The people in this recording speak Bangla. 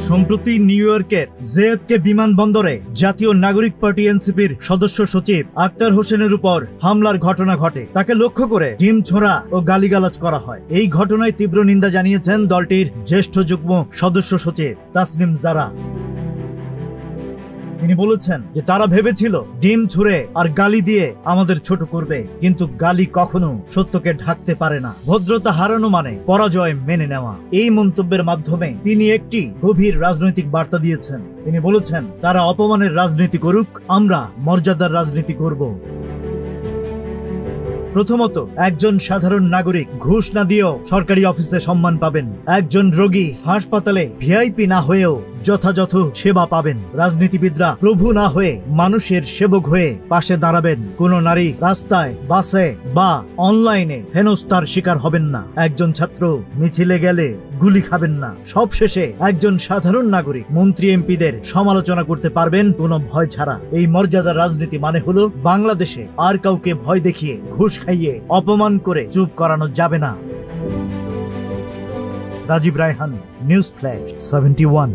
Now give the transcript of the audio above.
সম্প্রতি নিউ ইয়র্কের জেএফকে বিমানবন্দরে জাতীয় নাগরিক পার্টি এনসিপির সদস্য সচিব আক্তার হোসেনের উপর হামলার ঘটনা ঘটে। তাকে লক্ষ্য করে ডিম ছোঁড়া ও গালিগালাজ করা হয়। এই ঘটনায় তীব্র নিন্দা জানিয়েছেন দলটির জ্যেষ্ঠ যুগ্ম সদস্য সচিব তাসনিম জারা। তিনি বলেছেন যে তারা ভেবেছিল ডিম ছুঁড়ে আর গালি দিয়ে আমাদের ছোট করবে, কিন্তু গালি কখনো সত্যকে ঢাকতে পারে না। ভদ্রতা হারানো মানে পরাজয় মেনে নেওয়া। এই মন্তব্যের মাধ্যমে তিনি একটি গভীর রাজনৈতিক বার্তা দিয়েছেন। তিনি বলেছেন, তারা অপমানের রাজনীতি করুক, আমরা মর্যাদার রাজনীতি করব। প্রথমত, একজন সাধারণ নাগরিক ঘুষ না দিয়েও সরকারি অফিসে সম্মান পাবেন। একজন রোগী হাসপাতালে ভিআইপি না হয়েও যথাযথ সেবা পাবেন। রাজনীতিবিদরা প্রভু না হয়ে মানুষের সেবক হয়ে পাশে দাঁড়াবেন। কোন নারী রাস্তায়, বাসে বা অনলাইনে হেনস্থার শিকার হবেন না। একজন ছাত্র মিছিলে গেলে গুলি খাবেন না। সবশেষে একজন সাধারণ নাগরিক মন্ত্রী এমপিদের সমালোচনা করতে পারবেন কোনো ভয় ছাড়া। এই মর্যাদার রাজনীতি মানে হলো বাংলাদেশে আর কাউকে ভয় দেখিয়ে, ঘুষ খাইয়ে, অপমান করে চুপ করানো যাবে না। Rajib Rayhan, news flash 71।